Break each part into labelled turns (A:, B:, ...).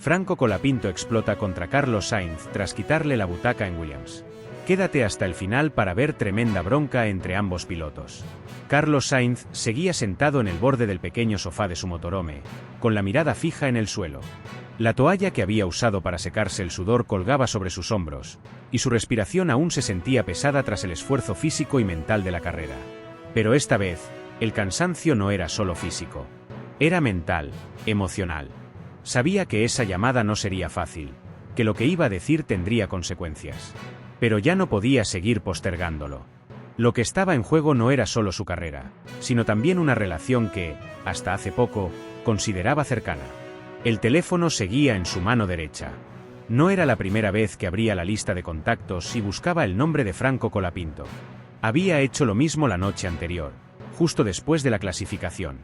A: Franco Colapinto explota contra Carlos Sainz tras quitarle la butaca en Williams. Quédate hasta el final para ver tremenda bronca entre ambos pilotos. Carlos Sainz seguía sentado en el borde del pequeño sofá de su motorhome, con la mirada fija en el suelo. La toalla que había usado para secarse el sudor colgaba sobre sus hombros, y su respiración aún se sentía pesada tras el esfuerzo físico y mental de la carrera. Pero esta vez, el cansancio no era solo físico. Era mental, emocional. Sabía que esa llamada no sería fácil, que lo que iba a decir tendría consecuencias. Pero ya no podía seguir postergándolo. Lo que estaba en juego no era solo su carrera, sino también una relación que, hasta hace poco, consideraba cercana. El teléfono seguía en su mano derecha. No era la primera vez que abría la lista de contactos y buscaba el nombre de Franco Colapinto. Había hecho lo mismo la noche anterior, justo después de la clasificación.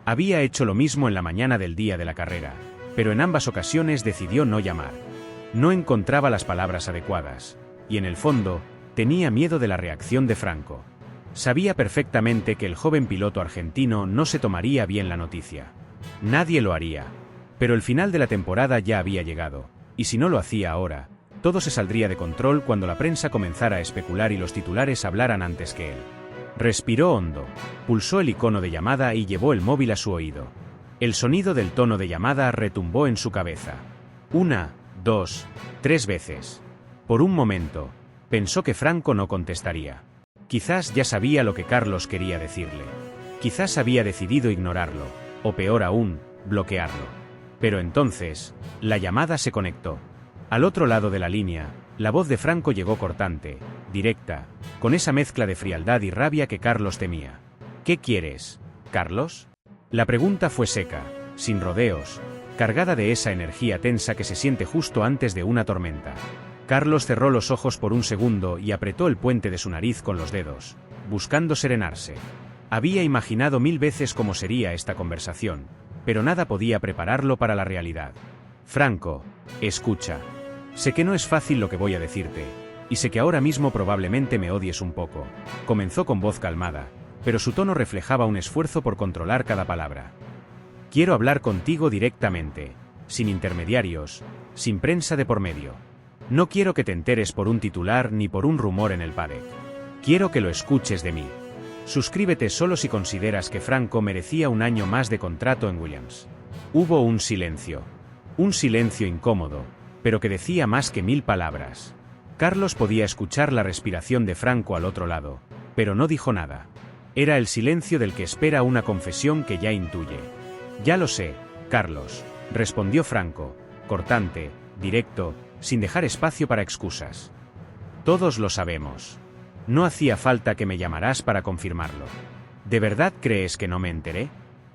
A: Había hecho lo mismo en la mañana del día de la carrera, pero en ambas ocasiones decidió no llamar. No encontraba las palabras adecuadas, y en el fondo, tenía miedo de la reacción de Franco. Sabía perfectamente que el joven piloto argentino no se tomaría bien la noticia. Nadie lo haría. Pero el final de la temporada ya había llegado, y si no lo hacía ahora, todo se saldría de control cuando la prensa comenzara a especular y los titulares hablaran antes que él. Respiró hondo, pulsó el icono de llamada y llevó el móvil a su oído. El sonido del tono de llamada retumbó en su cabeza. 1, 2, 3 veces. Por un momento, pensó que Franco no contestaría. Quizás ya sabía lo que Carlos quería decirle. Quizás había decidido ignorarlo, o peor aún, bloquearlo. Pero entonces, la llamada se conectó. Al otro lado de la línea, la voz de Franco llegó cortante, directa, con esa mezcla de frialdad y rabia que Carlos temía. ¿Qué quieres, Carlos? La pregunta fue seca, sin rodeos, cargada de esa energía tensa que se siente justo antes de una tormenta. Carlos cerró los ojos por un segundo y apretó el puente de su nariz con los dedos, buscando serenarse. Había imaginado 1000 veces cómo sería esta conversación, pero nada podía prepararlo para la realidad. Franco, escucha. Sé que no es fácil lo que voy a decirte, y sé que ahora mismo probablemente me odies un poco. Comenzó con voz calmada, pero su tono reflejaba un esfuerzo por controlar cada palabra. Quiero hablar contigo directamente, sin intermediarios, sin prensa de por medio. No quiero que te enteres por un titular ni por un rumor en el paddock. Quiero que lo escuches de mí. Suscríbete solo si consideras que Franco merecía un año más de contrato en Williams. Hubo un silencio. Un silencio incómodo, pero que decía más que 1000 palabras. Carlos podía escuchar la respiración de Franco al otro lado, pero no dijo nada. Era el silencio del que espera una confesión que ya intuye. Ya lo sé, Carlos, respondió Franco, cortante, directo, sin dejar espacio para excusas. Todos lo sabemos. No hacía falta que me llamaras para confirmarlo. ¿De verdad crees que no me enteré?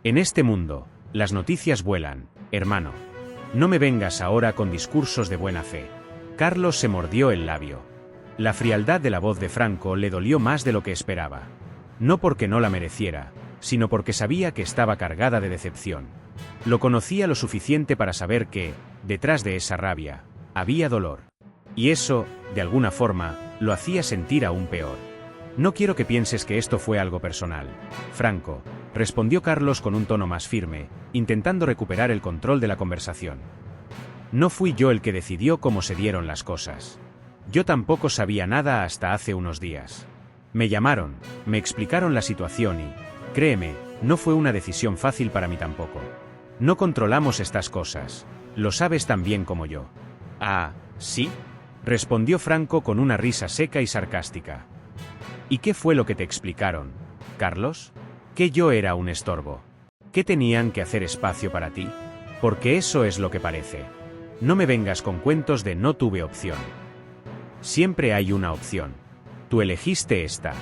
A: En este mundo, las noticias vuelan, hermano. No me vengas ahora con discursos de buena fe. Carlos se mordió el labio. La frialdad de la voz de Franco le dolió más de lo que esperaba. No porque no la mereciera, sino porque sabía que estaba cargada de decepción. Lo conocía lo suficiente para saber que, detrás de esa rabia, había dolor. Y eso, de alguna forma, lo hacía sentir aún peor. No quiero que pienses que esto fue algo personal, Franco, respondió Carlos con un tono más firme, intentando recuperar el control de la conversación. No fui yo el que decidió cómo se dieron las cosas. Yo tampoco sabía nada hasta hace unos días. Me llamaron, me explicaron la situación y, créeme, no fue una decisión fácil para mí tampoco. No controlamos estas cosas, lo sabes tan bien como yo. Ah, ¿sí? Respondió Franco con una risa seca y sarcástica. ¿Y qué fue lo que te explicaron, Carlos? ¿Que yo era un estorbo? ¿Que tenían que hacer espacio para ti? Porque eso es lo que parece. No me vengas con cuentos de no tuve opción. Siempre hay una opción. Tú elegiste esta.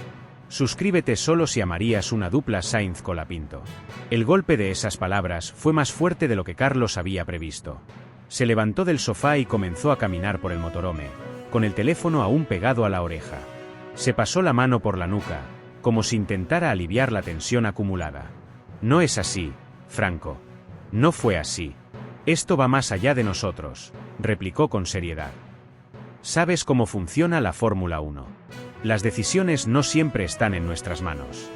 A: Suscríbete solo si amarías una dupla Sainz Colapinto. El golpe de esas palabras fue más fuerte de lo que Carlos había previsto. Se levantó del sofá y comenzó a caminar por el motorhome, con el teléfono aún pegado a la oreja. Se pasó la mano por la nuca, como si intentara aliviar la tensión acumulada. No es así, Franco. No fue así. Esto va más allá de nosotros, replicó con seriedad. Sabes cómo funciona la Fórmula 1. Las decisiones no siempre están en nuestras manos.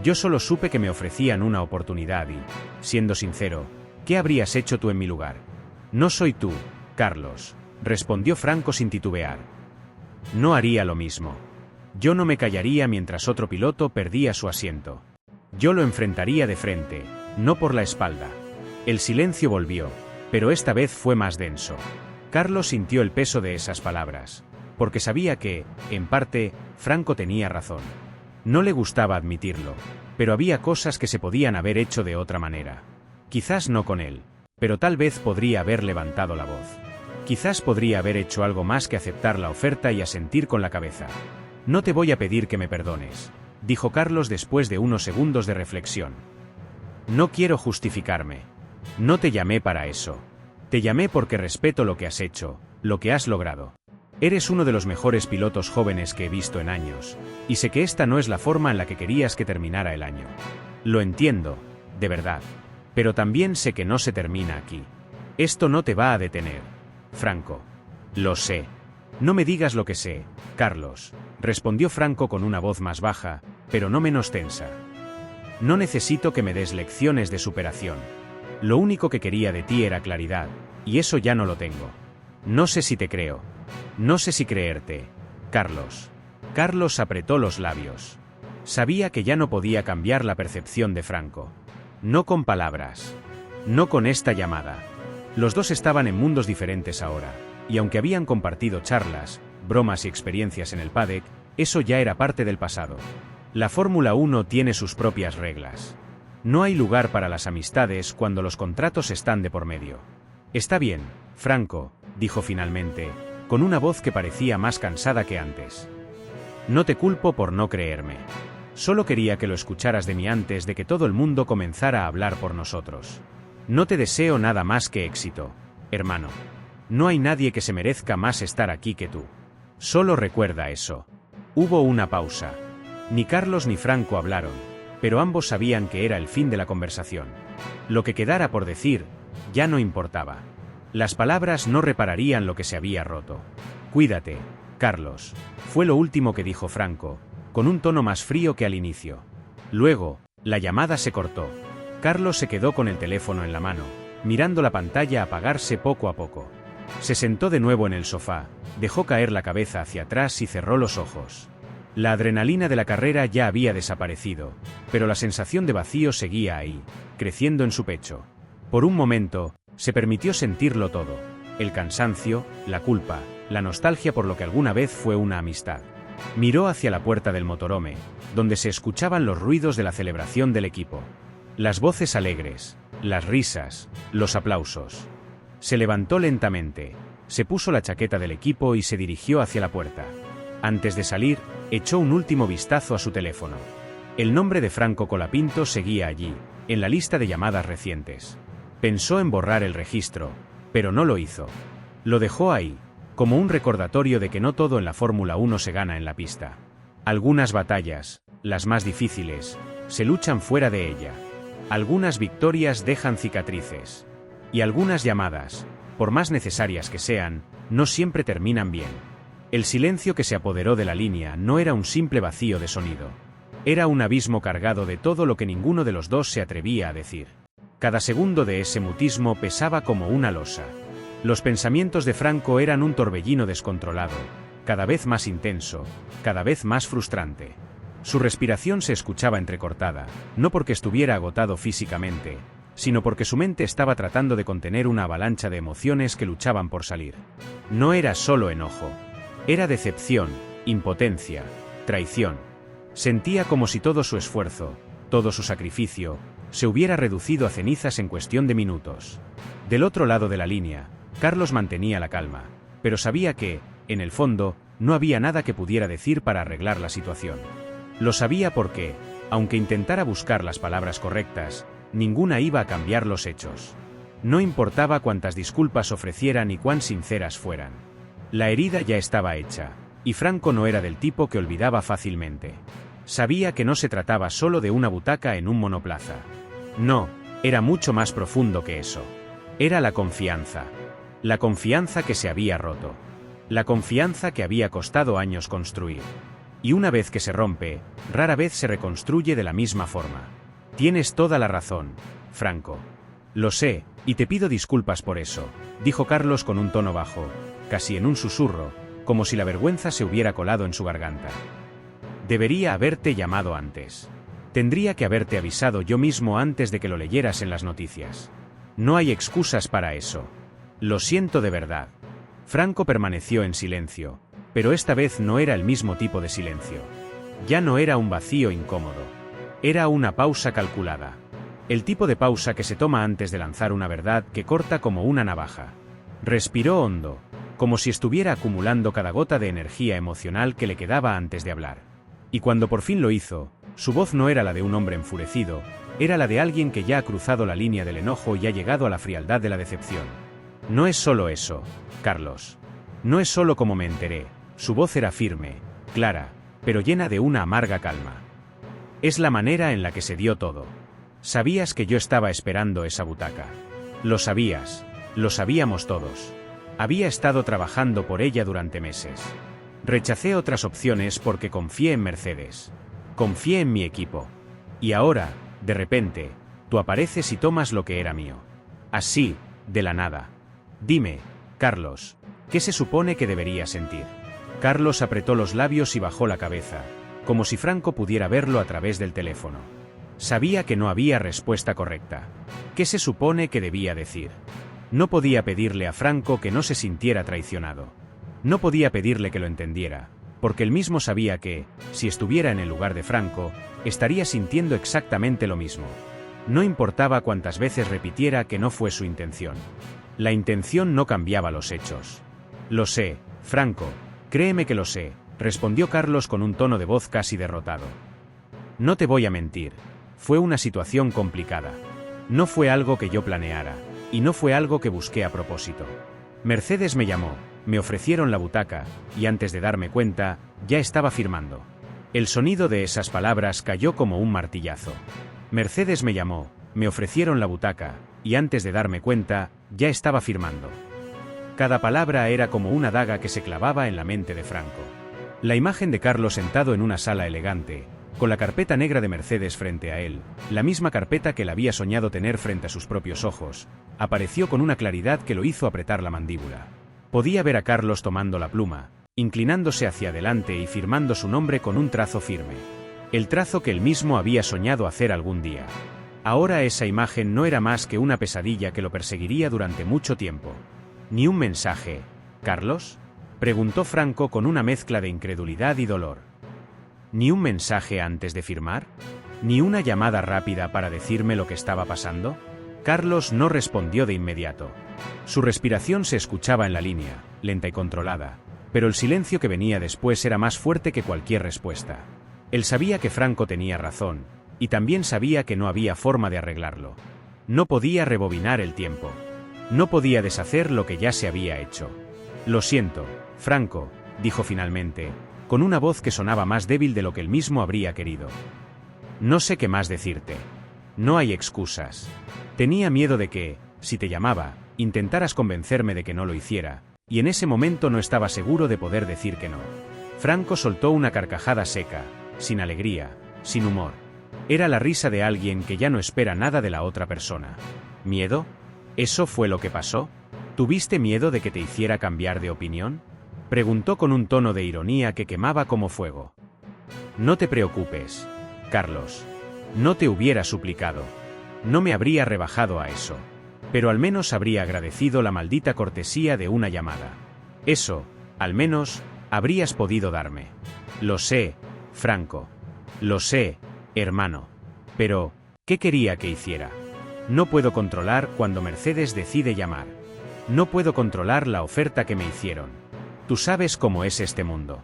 A: Yo solo supe que me ofrecían una oportunidad y, siendo sincero, ¿qué habrías hecho tú en mi lugar? No soy tú, Carlos, respondió Franco sin titubear. No haría lo mismo. Yo no me callaría mientras otro piloto perdía su asiento. Yo lo enfrentaría de frente, no por la espalda. El silencio volvió, pero esta vez fue más denso. Carlos sintió el peso de esas palabras, porque sabía que, en parte, Franco tenía razón. No le gustaba admitirlo, pero había cosas que se podían haber hecho de otra manera. Quizás no con él, pero tal vez podría haber levantado la voz. Quizás podría haber hecho algo más que aceptar la oferta y asentir con la cabeza. No te voy a pedir que me perdones, dijo Carlos después de unos segundos de reflexión. No quiero justificarme. No te llamé para eso. Te llamé porque respeto lo que has hecho, lo que has logrado. Eres uno de los mejores pilotos jóvenes que he visto en años, y sé que esta no es la forma en la que querías que terminara el año. Lo entiendo, de verdad. Pero también sé que no se termina aquí. Esto no te va a detener, Franco. Lo sé. No me digas lo que sé, Carlos, respondió Franco con una voz más baja, pero no menos tensa. No necesito que me des lecciones de superación. Lo único que quería de ti era claridad, y eso ya no lo tengo. No sé si te creo. No sé si creerte, Carlos. Carlos apretó los labios. Sabía que ya no podía cambiar la percepción de Franco. No con palabras. No con esta llamada. Los dos estaban en mundos diferentes ahora, y aunque habían compartido charlas, bromas y experiencias en el paddock, eso ya era parte del pasado. La Fórmula 1 tiene sus propias reglas. No hay lugar para las amistades cuando los contratos están de por medio. Está bien, Franco, dijo finalmente, con una voz que parecía más cansada que antes. No te culpo por no creerme. Solo quería que lo escucharas de mí antes de que todo el mundo comenzara a hablar por nosotros. No te deseo nada más que éxito, hermano. No hay nadie que se merezca más estar aquí que tú. Solo recuerda eso. Hubo una pausa. Ni Carlos ni Franco hablaron, pero ambos sabían que era el fin de la conversación. Lo que quedara por decir, ya no importaba. Las palabras no repararían lo que se había roto. Cuídate, Carlos, fue lo último que dijo Franco, con un tono más frío que al inicio. Luego, la llamada se cortó. Carlos se quedó con el teléfono en la mano, mirando la pantalla apagarse poco a poco. Se sentó de nuevo en el sofá, dejó caer la cabeza hacia atrás y cerró los ojos. La adrenalina de la carrera ya había desaparecido, pero la sensación de vacío seguía ahí, creciendo en su pecho. Por un momento, se permitió sentirlo todo: el cansancio, la culpa, la nostalgia por lo que alguna vez fue una amistad. Miró hacia la puerta del motorhome, donde se escuchaban los ruidos de la celebración del equipo. Las voces alegres, las risas, los aplausos. Se levantó lentamente, se puso la chaqueta del equipo y se dirigió hacia la puerta. Antes de salir, echó un último vistazo a su teléfono. El nombre de Franco Colapinto seguía allí, en la lista de llamadas recientes. Pensó en borrar el registro, pero no lo hizo. Lo dejó ahí, como un recordatorio de que no todo en la Fórmula 1 se gana en la pista. Algunas batallas, las más difíciles, se luchan fuera de ella. Algunas victorias dejan cicatrices. Y algunas llamadas, por más necesarias que sean, no siempre terminan bien. El silencio que se apoderó de la línea no era un simple vacío de sonido. Era un abismo cargado de todo lo que ninguno de los dos se atrevía a decir. Cada segundo de ese mutismo pesaba como una losa. Los pensamientos de Franco eran un torbellino descontrolado, cada vez más intenso, cada vez más frustrante. Su respiración se escuchaba entrecortada, no porque estuviera agotado físicamente, sino porque su mente estaba tratando de contener una avalancha de emociones que luchaban por salir. No era solo enojo. Era decepción, impotencia, traición. Sentía como si todo su esfuerzo, todo su sacrificio, se hubiera reducido a cenizas en cuestión de minutos. Del otro lado de la línea, Carlos mantenía la calma, pero sabía que, en el fondo, no había nada que pudiera decir para arreglar la situación. Lo sabía porque, aunque intentara buscar las palabras correctas, ninguna iba a cambiar los hechos. No importaba cuántas disculpas ofrecieran y cuán sinceras fueran. La herida ya estaba hecha, y Franco no era del tipo que olvidaba fácilmente. Sabía que no se trataba solo de una butaca en un monoplaza. No, era mucho más profundo que eso. Era la confianza. La confianza que se había roto. La confianza que había costado años construir. Y una vez que se rompe, rara vez se reconstruye de la misma forma. Tienes toda la razón, Franco. Lo sé, Y te pido disculpas por eso, dijo Carlos con un tono bajo, casi en un susurro, como si la vergüenza se hubiera colado en su garganta. Debería haberte llamado antes. Tendría que haberte avisado yo mismo antes de que lo leyeras en las noticias. No hay excusas para eso. Lo siento de verdad. Franco permaneció en silencio, pero esta vez no era el mismo tipo de silencio. Ya no era un vacío incómodo. Era una pausa calculada. El tipo de pausa que se toma antes de lanzar una verdad que corta como una navaja. Respiró hondo, como si estuviera acumulando cada gota de energía emocional que le quedaba antes de hablar. Y cuando por fin lo hizo, su voz no era la de un hombre enfurecido, era la de alguien que ya ha cruzado la línea del enojo y ha llegado a la frialdad de la decepción. No es solo eso, Carlos. No es solo como me enteré. Su voz era firme, clara, pero llena de una amarga calma. Es la manera en la que se dio todo. Sabías que yo estaba esperando esa butaca. Lo sabías, lo sabíamos todos. Había estado trabajando por ella durante meses. Rechacé otras opciones porque confié en Mercedes. Confié en mi equipo. Y ahora, de repente, tú apareces y tomas lo que era mío. Así, de la nada. Dime, Carlos, ¿qué se supone que debería sentir? Carlos apretó los labios y bajó la cabeza, como si Franco pudiera verlo a través del teléfono. Sabía que no había respuesta correcta. ¿Qué se supone que debía decir? No podía pedirle a Franco que no se sintiera traicionado. No podía pedirle que lo entendiera, porque él mismo sabía que, si estuviera en el lugar de Franco, estaría sintiendo exactamente lo mismo. No importaba cuántas veces repitiera que no fue su intención. La intención no cambiaba los hechos. Lo sé, Franco, créeme que lo sé, respondió Carlos con un tono de voz casi derrotado. No te voy a mentir. Fue una situación complicada. No fue algo que yo planeara, y no fue algo que busqué a propósito. Mercedes me llamó, me ofrecieron la butaca, y antes de darme cuenta, ya estaba firmando. El sonido de esas palabras cayó como un martillazo. Mercedes me llamó, me ofrecieron la butaca, y antes de darme cuenta, ya estaba firmando. Cada palabra era como una daga que se clavaba en la mente de Franco. La imagen de Carlos sentado en una sala elegante, con la carpeta negra de Mercedes frente a él, la misma carpeta que él había soñado tener frente a sus propios ojos, apareció con una claridad que lo hizo apretar la mandíbula. Podía ver a Carlos tomando la pluma, inclinándose hacia adelante y firmando su nombre con un trazo firme. El trazo que él mismo había soñado hacer algún día. Ahora esa imagen no era más que una pesadilla que lo perseguiría durante mucho tiempo. ¿Ni un mensaje, Carlos?, preguntó Franco con una mezcla de incredulidad y dolor. ¿Ni un mensaje antes de firmar? ¿Ni una llamada rápida para decirme lo que estaba pasando? Carlos no respondió de inmediato. Su respiración se escuchaba en la línea, lenta y controlada, pero el silencio que venía después era más fuerte que cualquier respuesta. Él sabía que Franco tenía razón, y también sabía que no había forma de arreglarlo. No podía rebobinar el tiempo. No podía deshacer lo que ya se había hecho. Lo siento, Franco, dijo finalmente, con una voz que sonaba más débil de lo que él mismo habría querido. No sé qué más decirte. No hay excusas. Tenía miedo de que, si te llamaba, intentaras convencerme de que no lo hiciera, y en ese momento no estaba seguro de poder decir que no. Franco soltó una carcajada seca, sin alegría, sin humor. Era la risa de alguien que ya no espera nada de la otra persona. ¿Miedo? ¿Eso fue lo que pasó? ¿Tuviste miedo de que te hiciera cambiar de opinión?, preguntó con un tono de ironía que quemaba como fuego. No te preocupes, Carlos. No te hubiera suplicado. No me habría rebajado a eso. Pero al menos habría agradecido la maldita cortesía de una llamada. Eso, al menos, habrías podido darme. Lo sé, Franco. Lo sé, hermano. Pero, ¿qué quería que hiciera? No puedo controlar cuando Mercedes decide llamar. No puedo controlar la oferta que me hicieron. Tú sabes cómo es este mundo.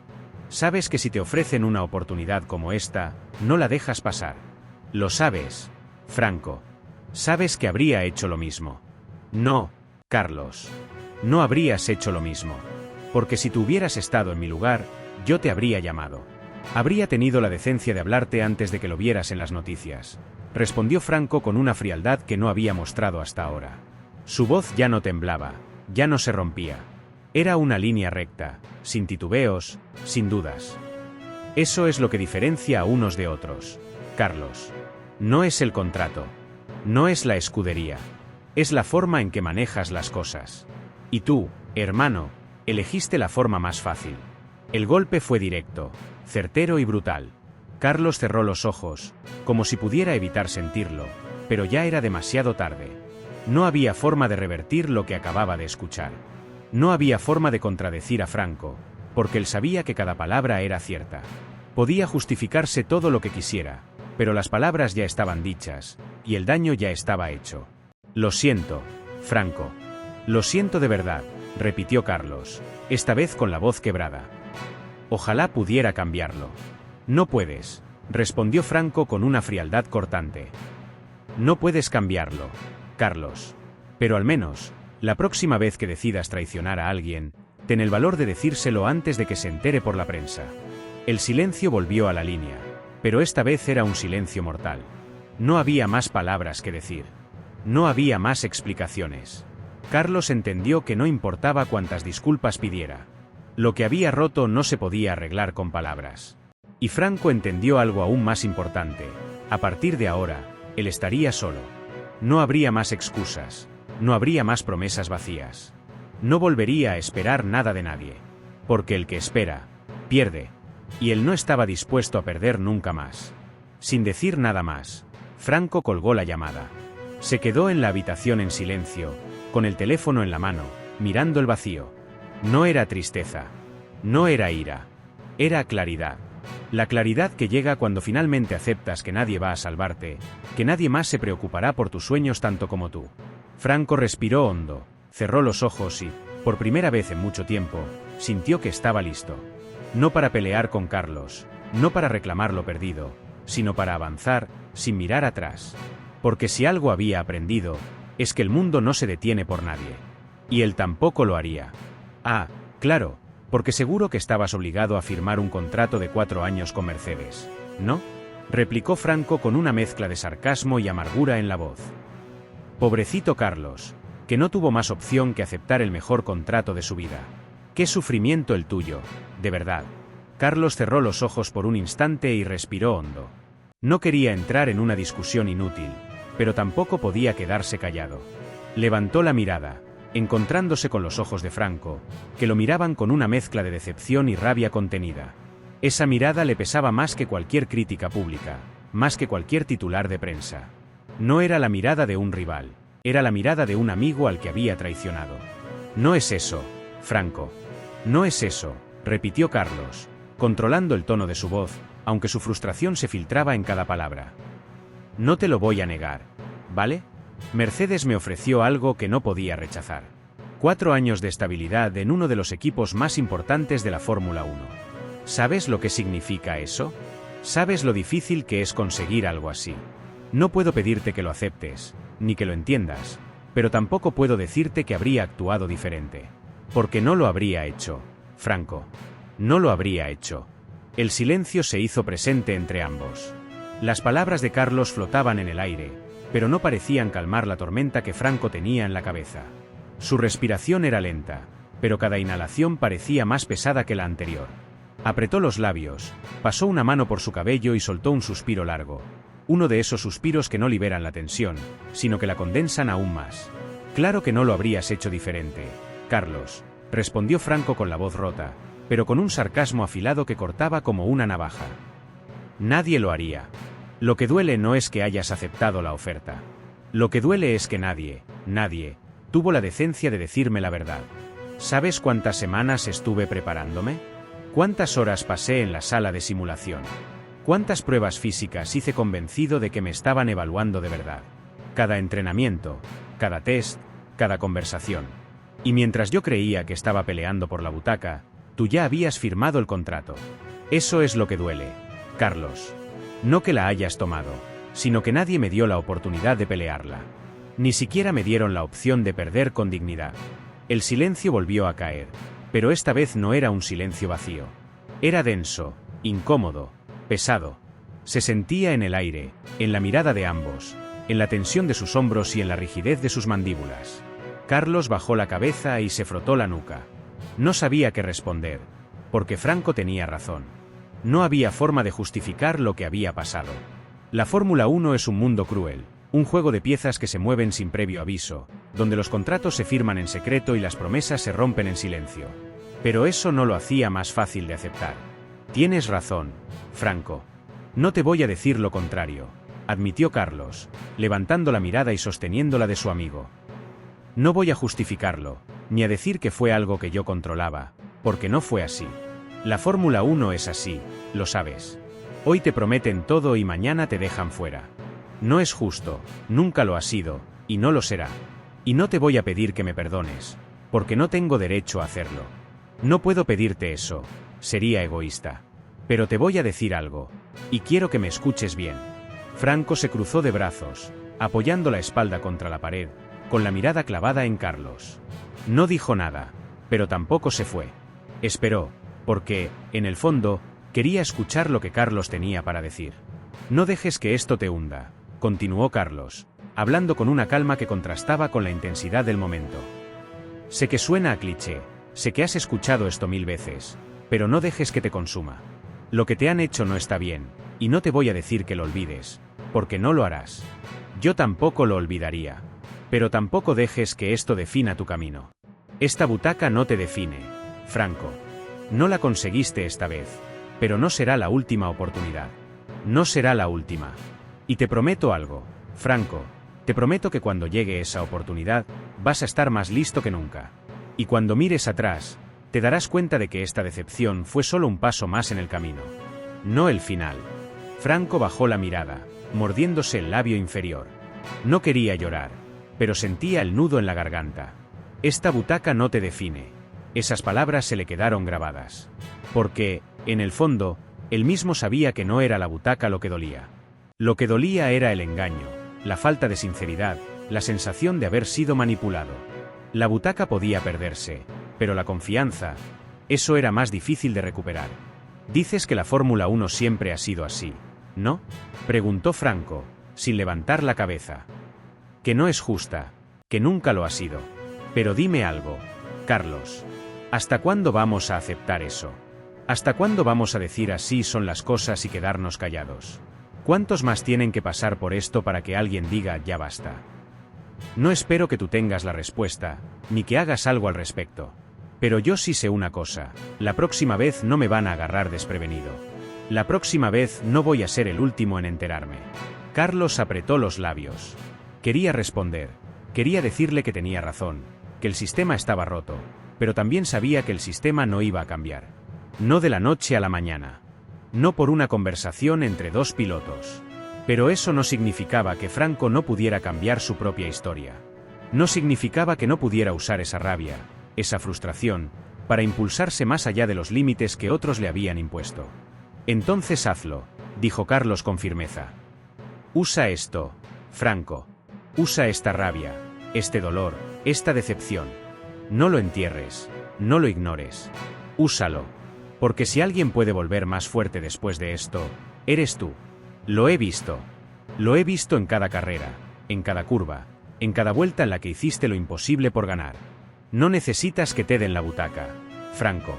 A: Sabes que si te ofrecen una oportunidad como esta, no la dejas pasar. Lo sabes, Franco. Sabes que habría hecho lo mismo. No, Carlos. No habrías hecho lo mismo. Porque si tú hubieras estado en mi lugar, yo te habría llamado. Habría tenido la decencia de hablarte antes de que lo vieras en las noticias, respondió Franco con una frialdad que no había mostrado hasta ahora. Su voz ya no temblaba, ya no se rompía. Era una línea recta, sin titubeos, sin dudas. Eso es lo que diferencia a unos de otros, Carlos. No es el contrato. No es la escudería. Es la forma en que manejas las cosas. Y tú, hermano, elegiste la forma más fácil. El golpe fue directo, certero y brutal. Carlos cerró los ojos, como si pudiera evitar sentirlo, pero ya era demasiado tarde. No había forma de revertir lo que acababa de escuchar. No había forma de contradecir a Franco, porque él sabía que cada palabra era cierta. Podía justificarse todo lo que quisiera, pero las palabras ya estaban dichas, y el daño ya estaba hecho. Lo siento, Franco. Lo siento de verdad, repitió Carlos, esta vez con la voz quebrada. Ojalá pudiera cambiarlo. No puedes, respondió Franco con una frialdad cortante. No puedes cambiarlo, Carlos. Pero al menos, la próxima vez que decidas traicionar a alguien, ten el valor de decírselo antes de que se entere por la prensa. El silencio volvió a la línea, pero esta vez era un silencio mortal. No había más palabras que decir. No había más explicaciones. Carlos entendió que no importaba cuántas disculpas pidiera. Lo que había roto no se podía arreglar con palabras. Y Franco entendió algo aún más importante. A partir de ahora, él estaría solo. No habría más excusas. No habría más promesas vacías. No volvería a esperar nada de nadie. Porque el que espera, pierde. Y él no estaba dispuesto a perder nunca más. Sin decir nada más, Franco colgó la llamada. Se quedó en la habitación en silencio, con el teléfono en la mano, mirando el vacío. No era tristeza. No era ira. Era claridad. La claridad que llega cuando finalmente aceptas que nadie va a salvarte, que nadie más se preocupará por tus sueños tanto como tú. Franco respiró hondo, cerró los ojos y, por primera vez en mucho tiempo, sintió que estaba listo. No para pelear con Carlos, no para reclamar lo perdido, sino para avanzar, sin mirar atrás. Porque si algo había aprendido, es que el mundo no se detiene por nadie. Y él tampoco lo haría. Ah, claro, porque seguro que estabas obligado a firmar un contrato de 4 años con Mercedes, ¿no? Replicó Franco con una mezcla de sarcasmo y amargura en la voz. Pobrecito Carlos, que no tuvo más opción que aceptar el mejor contrato de su vida. Qué sufrimiento el tuyo, de verdad. Carlos cerró los ojos por un instante y respiró hondo. No quería entrar en una discusión inútil, pero tampoco podía quedarse callado. Levantó la mirada, encontrándose con los ojos de Franco, que lo miraban con una mezcla de decepción y rabia contenida. Esa mirada le pesaba más que cualquier crítica pública, más que cualquier titular de prensa. No era la mirada de un rival, era la mirada de un amigo al que había traicionado. No es eso, Franco. No es eso, repitió Carlos, controlando el tono de su voz, aunque su frustración se filtraba en cada palabra. No te lo voy a negar, ¿vale? Mercedes me ofreció algo que no podía rechazar. 4 años de estabilidad en uno de los equipos más importantes de la Fórmula 1. ¿Sabes lo que significa eso? ¿Sabes lo difícil que es conseguir algo así? No puedo pedirte que lo aceptes, ni que lo entiendas, pero tampoco puedo decirte que habría actuado diferente. Porque no lo habría hecho, Franco. No lo habría hecho. El silencio se hizo presente entre ambos. Las palabras de Carlos flotaban en el aire, pero no parecían calmar la tormenta que Franco tenía en la cabeza. Su respiración era lenta, pero cada inhalación parecía más pesada que la anterior. Apretó los labios, pasó una mano por su cabello y soltó un suspiro largo. Uno de esos suspiros que no liberan la tensión, sino que la condensan aún más. Claro que no lo habrías hecho diferente, Carlos, respondió Franco con la voz rota, pero con un sarcasmo afilado que cortaba como una navaja. Nadie lo haría. Lo que duele no es que hayas aceptado la oferta. Lo que duele es que nadie, tuvo la decencia de decirme la verdad. ¿Sabes cuántas semanas estuve preparándome? ¿Cuántas horas pasé en la sala de simulación? ¿Cuántas pruebas físicas hice convencido de que me estaban evaluando de verdad? Cada entrenamiento, cada test, cada conversación. Y mientras yo creía que estaba peleando por la butaca, tú ya habías firmado el contrato. Eso es lo que duele, Carlos. No que la hayas tomado, sino que nadie me dio la oportunidad de pelearla. Ni siquiera me dieron la opción de perder con dignidad. El silencio volvió a caer, pero esta vez no era un silencio vacío. Era denso, incómodo, pesado. Se sentía en el aire, en la mirada de ambos, en la tensión de sus hombros y en la rigidez de sus mandíbulas. Carlos bajó la cabeza y se frotó la nuca. No sabía qué responder, porque Franco tenía razón. No había forma de justificar lo que había pasado. La Fórmula 1 es un mundo cruel, Un juego de piezas que se mueven sin previo aviso, donde los contratos se firman en secreto y las promesas se rompen en silencio. Pero eso no lo hacía más fácil de aceptar. Tienes razón, Franco. No te voy a decir lo contrario, admitió Carlos, levantando la mirada y sosteniéndola de su amigo. No voy a justificarlo, ni a decir que fue algo que yo controlaba, porque no fue así. La Fórmula 1 es así, lo sabes. Hoy te prometen todo y mañana te dejan fuera. No es justo, nunca lo ha sido, y no lo será. Y no te voy a pedir que me perdones, porque no tengo derecho a hacerlo. No puedo pedirte eso, sería egoísta. Pero te voy a decir algo, y quiero que me escuches bien. Franco se cruzó de brazos, apoyando la espalda contra la pared, con la mirada clavada en Carlos. No dijo nada, pero tampoco se fue. Esperó, porque, en el fondo, quería escuchar lo que Carlos tenía para decir. No dejes que esto te hunda, continuó Carlos, hablando con una calma que contrastaba con la intensidad del momento. Sé que suena a cliché, sé que has escuchado esto 1000 veces, pero no dejes que te consuma. Lo que te han hecho no está bien, y no te voy a decir que lo olvides, porque no lo harás. Yo tampoco lo olvidaría. Pero tampoco dejes que esto defina tu camino. Esta butaca no te define, Franco. No la conseguiste esta vez, pero no será la última oportunidad. No será la última. Y te prometo algo, Franco, te prometo que cuando llegue esa oportunidad, vas a estar más listo que nunca. Y cuando mires atrás, te darás cuenta de que esta decepción fue solo un paso más en el camino. No el final. Franco bajó la mirada, mordiéndose el labio inferior. No quería llorar, pero sentía el nudo en la garganta. Esta butaca no te define. Esas palabras se le quedaron grabadas. Porque, en el fondo, él mismo sabía que no era la butaca lo que dolía. Lo que dolía era el engaño, la falta de sinceridad, la sensación de haber sido manipulado. La butaca podía perderse, pero la confianza, eso era más difícil de recuperar. Dices que la Fórmula 1 siempre ha sido así, ¿no? Preguntó Franco, sin levantar la cabeza. Que no es justa, que nunca lo ha sido. Pero dime algo, Carlos. ¿Hasta cuándo vamos a aceptar eso? ¿Hasta cuándo vamos a decir así son las cosas y quedarnos callados? ¿Cuántos más tienen que pasar por esto para que alguien diga ya basta? No espero que tú tengas la respuesta, ni que hagas algo al respecto. Pero yo sí sé una cosa, la próxima vez no me van a agarrar desprevenido. La próxima vez no voy a ser el último en enterarme. Carlos apretó los labios. Quería responder, quería decirle que tenía razón, que el sistema estaba roto, pero también sabía que el sistema no iba a cambiar. No de la noche a la mañana. No por una conversación entre dos pilotos. Pero eso no significaba que Franco no pudiera cambiar su propia historia. No significaba que no pudiera usar esa rabia, esa frustración, para impulsarse más allá de los límites que otros le habían impuesto. Entonces hazlo, dijo Carlos con firmeza. Usa esto, Franco. Usa esta rabia, este dolor, esta decepción. No lo entierres, no lo ignores. Úsalo. Porque si alguien puede volver más fuerte después de esto, eres tú. Lo he visto. Lo he visto en cada carrera, en cada curva, en cada vuelta en la que hiciste lo imposible por ganar. No necesitas que te den la butaca, Franco.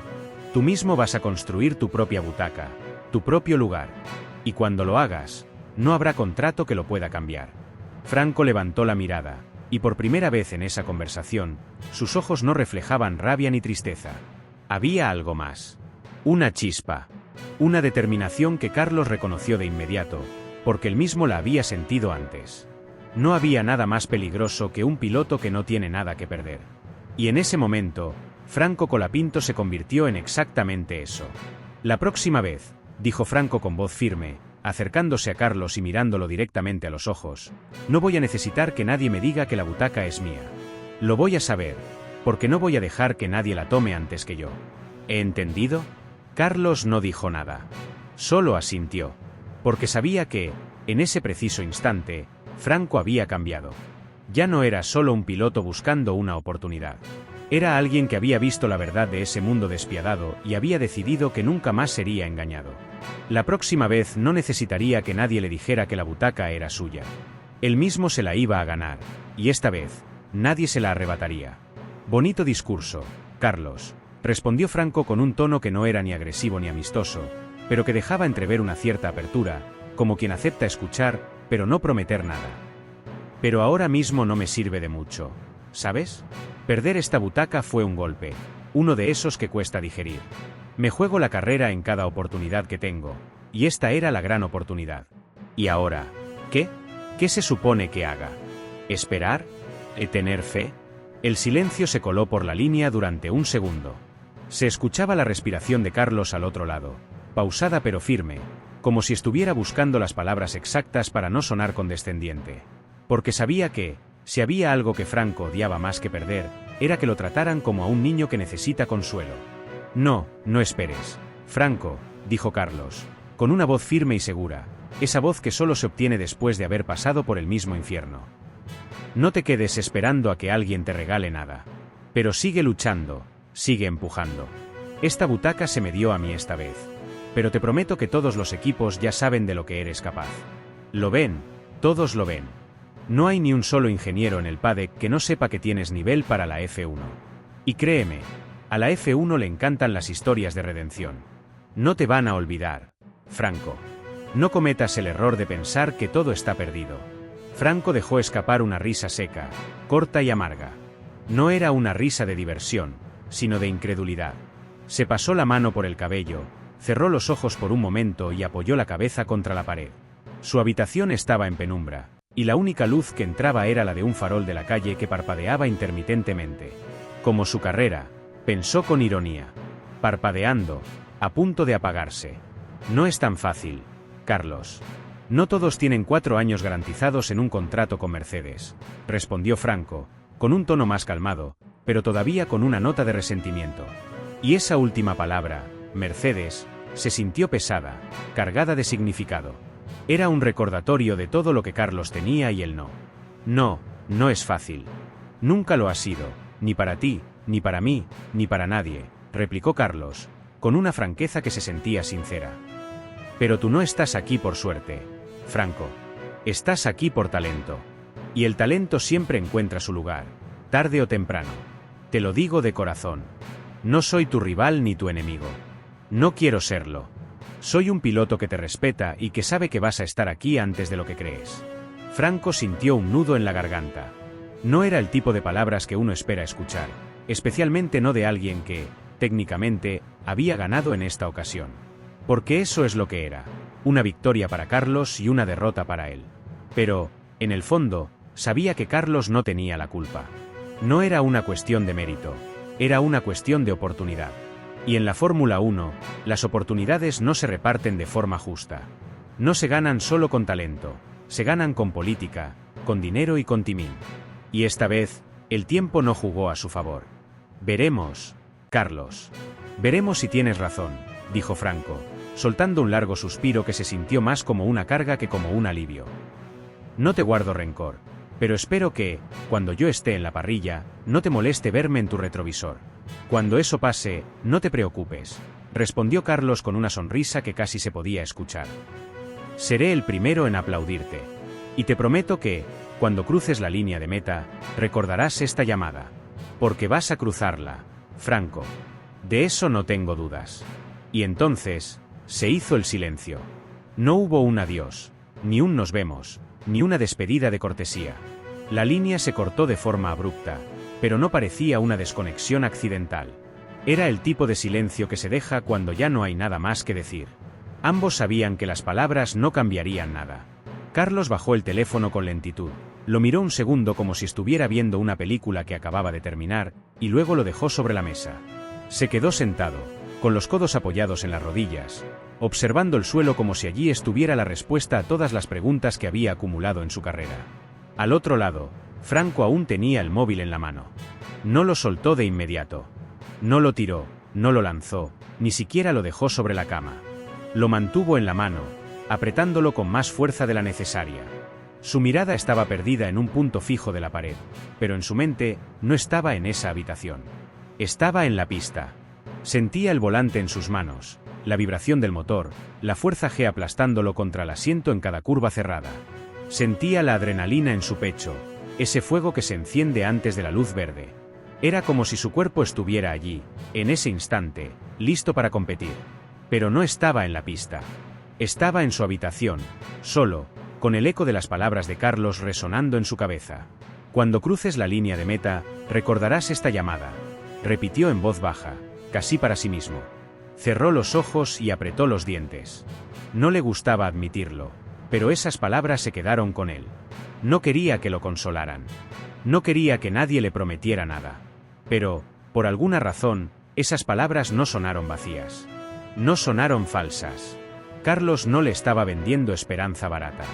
A: Tú mismo vas a construir tu propia butaca, tu propio lugar. Y cuando lo hagas, no habrá contrato que lo pueda cambiar. Franco levantó la mirada, y por primera vez en esa conversación, sus ojos no reflejaban rabia ni tristeza. Había algo más. Una chispa. Una determinación que Carlos reconoció de inmediato, porque él mismo la había sentido antes. No había nada más peligroso que un piloto que no tiene nada que perder. Y en ese momento, Franco Colapinto se convirtió en exactamente eso. La próxima vez, dijo Franco con voz firme, acercándose a Carlos y mirándolo directamente a los ojos, no voy a necesitar que nadie me diga que la butaca es mía. Lo voy a saber, porque no voy a dejar que nadie la tome antes que yo. ¿He entendido? Carlos no dijo nada. Solo asintió. Porque sabía que, en ese preciso instante, Franco había cambiado. Ya no era solo un piloto buscando una oportunidad. Era alguien que había visto la verdad de ese mundo despiadado y había decidido que nunca más sería engañado. La próxima vez no necesitaría que nadie le dijera que la butaca era suya. Él mismo se la iba a ganar, y esta vez, nadie se la arrebataría. Bonito discurso, Carlos, respondió Franco con un tono que no era ni agresivo ni amistoso, pero que dejaba entrever una cierta apertura, como quien acepta escuchar, pero no prometer nada. Pero ahora mismo no me sirve de mucho, ¿sabes? Perder esta butaca fue un golpe, uno de esos que cuesta digerir. Me juego la carrera en cada oportunidad que tengo, y esta era la gran oportunidad. ¿Y ahora? ¿Qué? ¿Qué se supone que haga? ¿Esperar? ¿Tener fe? El silencio se coló por la línea durante un segundo. Se escuchaba la respiración de Carlos al otro lado, pausada pero firme, como si estuviera buscando las palabras exactas para no sonar condescendiente. Porque sabía que, si había algo que Franco odiaba más que perder, era que lo trataran como a un niño que necesita consuelo. No, no esperes, Franco, dijo Carlos, con una voz firme y segura, esa voz que solo se obtiene después de haber pasado por el mismo infierno. No te quedes esperando a que alguien te regale nada. Pero sigue luchando, sigue empujando. Esta butaca se me dio a mí esta vez. Pero te prometo que todos los equipos ya saben de lo que eres capaz. Lo ven, todos lo ven. No hay ni un solo ingeniero en el paddock que no sepa que tienes nivel para la F1. Y créeme, a la F1 le encantan las historias de redención. No te van a olvidar, Franco. No cometas el error de pensar que todo está perdido. Franco dejó escapar una risa seca, corta y amarga. No era una risa de diversión, sino de incredulidad. Se pasó la mano por el cabello, cerró los ojos por un momento y apoyó la cabeza contra la pared. Su habitación estaba en penumbra, y la única luz que entraba era la de un farol de la calle que parpadeaba intermitentemente. Como su carrera, pensó con ironía. Parpadeando, a punto de apagarse. No es tan fácil, Carlos. No todos tienen 4 años garantizados en un contrato con Mercedes, respondió Franco, con un tono más calmado, pero todavía con una nota de resentimiento. Y esa última palabra, Mercedes, se sintió pesada, cargada de significado. Era un recordatorio de todo lo que Carlos tenía y él no. No, no es fácil. Nunca lo ha sido, ni para ti, ni para mí, ni para nadie, replicó Carlos, con una franqueza que se sentía sincera. Pero tú no estás aquí por suerte, Franco. Estás aquí por talento. Y el talento siempre encuentra su lugar, tarde o temprano. Te lo digo de corazón. No soy tu rival ni tu enemigo. No quiero serlo. Soy un piloto que te respeta y que sabe que vas a estar aquí antes de lo que crees. Franco sintió un nudo en la garganta. No era el tipo de palabras que uno espera escuchar, especialmente no de alguien que, técnicamente, había ganado en esta ocasión. Porque eso es lo que era, una victoria para Carlos y una derrota para él. Pero, en el fondo, sabía que Carlos no tenía la culpa. No era una cuestión de mérito, era una cuestión de oportunidad. Y en la Fórmula 1, las oportunidades no se reparten de forma justa. No se ganan solo con talento, se ganan con política, con dinero y con timín. Y esta vez, el tiempo no jugó a su favor. Veremos, Carlos. Veremos si tienes razón, dijo Franco, soltando un largo suspiro que se sintió más como una carga que como un alivio. No te guardo rencor, pero espero que, cuando yo esté en la parrilla, no te moleste verme en tu retrovisor. Cuando eso pase, no te preocupes, respondió Carlos con una sonrisa que casi se podía escuchar. Seré el primero en aplaudirte. Y te prometo que, cuando cruces la línea de meta, recordarás esta llamada. Porque vas a cruzarla, Franco. De eso no tengo dudas. Y entonces, se hizo el silencio. No hubo un adiós, ni un nos vemos, ni una despedida de cortesía. La línea se cortó de forma abrupta, pero no parecía una desconexión accidental. Era el tipo de silencio que se deja cuando ya no hay nada más que decir. Ambos sabían que las palabras no cambiarían nada. Carlos bajó el teléfono con lentitud, lo miró un segundo como si estuviera viendo una película que acababa de terminar, y luego lo dejó sobre la mesa. Se quedó sentado, con los codos apoyados en las rodillas, observando el suelo como si allí estuviera la respuesta a todas las preguntas que había acumulado en su carrera. Al otro lado, Franco aún tenía el móvil en la mano. No lo soltó de inmediato. No lo tiró, no lo lanzó, ni siquiera lo dejó sobre la cama. Lo mantuvo en la mano, apretándolo con más fuerza de la necesaria. Su mirada estaba perdida en un punto fijo de la pared, pero en su mente no estaba en esa habitación. Estaba en la pista. Sentía el volante en sus manos, la vibración del motor, la fuerza G aplastándolo contra el asiento en cada curva cerrada. Sentía la adrenalina en su pecho, ese fuego que se enciende antes de la luz verde. Era como si su cuerpo estuviera allí, en ese instante, listo para competir. Pero no estaba en la pista. Estaba en su habitación, solo, con el eco de las palabras de Carlos resonando en su cabeza. Cuando cruces la línea de meta, recordarás esta llamada, repitió en voz baja, casi para sí mismo. Cerró los ojos y apretó los dientes. No le gustaba admitirlo, pero esas palabras se quedaron con él. No quería que lo consolaran. No quería que nadie le prometiera nada. Pero, por alguna razón, esas palabras no sonaron vacías. No sonaron falsas. Carlos no le estaba vendiendo esperanza barata.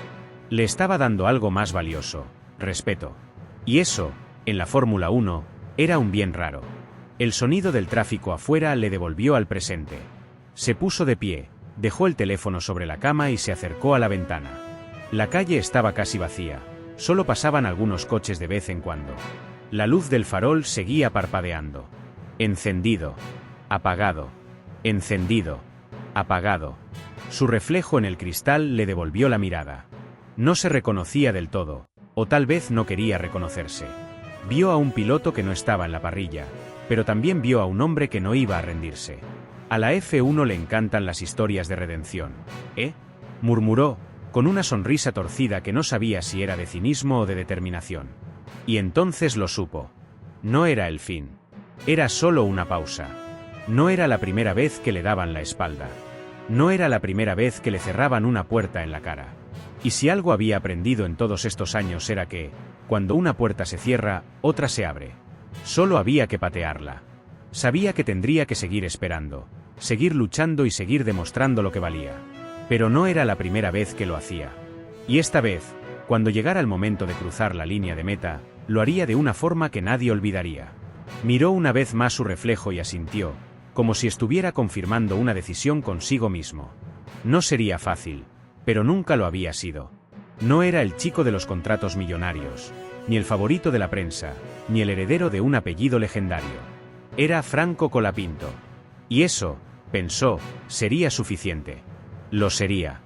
A: Le estaba dando algo más valioso, respeto. Y eso, en la Fórmula 1, era un bien raro. El sonido del tráfico afuera le devolvió al presente. Se puso de pie, dejó el teléfono sobre la cama y se acercó a la ventana. La calle estaba casi vacía, solo pasaban algunos coches de vez en cuando. La luz del farol seguía parpadeando. Encendido, apagado, encendido, apagado. Su reflejo en el cristal le devolvió la mirada. No se reconocía del todo, o tal vez no quería reconocerse. Vio a un piloto que no estaba en la parrilla, pero también vio a un hombre que no iba a rendirse. A la F1 le encantan las historias de redención, ¿eh? Murmuró, con una sonrisa torcida que no sabía si era de cinismo o de determinación. Y entonces lo supo. No era el fin. Era solo una pausa. No era la primera vez que le daban la espalda. No era la primera vez que le cerraban una puerta en la cara. Y si algo había aprendido en todos estos años era que, cuando una puerta se cierra, otra se abre. Solo había que patearla. Sabía que tendría que seguir esperando, seguir luchando y seguir demostrando lo que valía. Pero no era la primera vez que lo hacía. Y esta vez, cuando llegara el momento de cruzar la línea de meta, lo haría de una forma que nadie olvidaría. Miró una vez más su reflejo y asintió, como si estuviera confirmando una decisión consigo mismo. No sería fácil, pero nunca lo había sido. No era el chico de los contratos millonarios, ni el favorito de la prensa, ni el heredero de un apellido legendario. Era Franco Colapinto. Y eso, pensó, sería suficiente. Lo sería.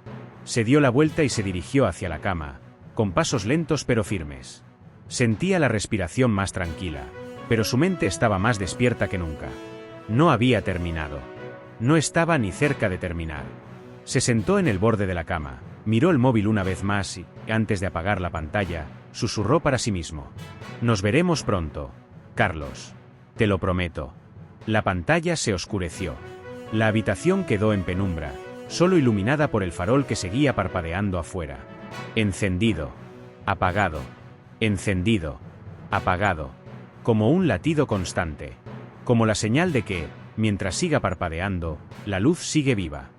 A: Se dio la vuelta y se dirigió hacia la cama, con pasos lentos pero firmes. Sentía la respiración más tranquila, pero su mente estaba más despierta que nunca. No había terminado. No estaba ni cerca de terminar. Se sentó en el borde de la cama, miró el móvil una vez más y, antes de apagar la pantalla, susurró para sí mismo. Nos veremos pronto, Carlos. Te lo prometo. La pantalla se oscureció. La habitación quedó en penumbra, solo iluminada por el farol que seguía parpadeando afuera. Encendido. Apagado. Encendido. Apagado. Como un latido constante. Como la señal de que, mientras siga parpadeando, la luz sigue viva.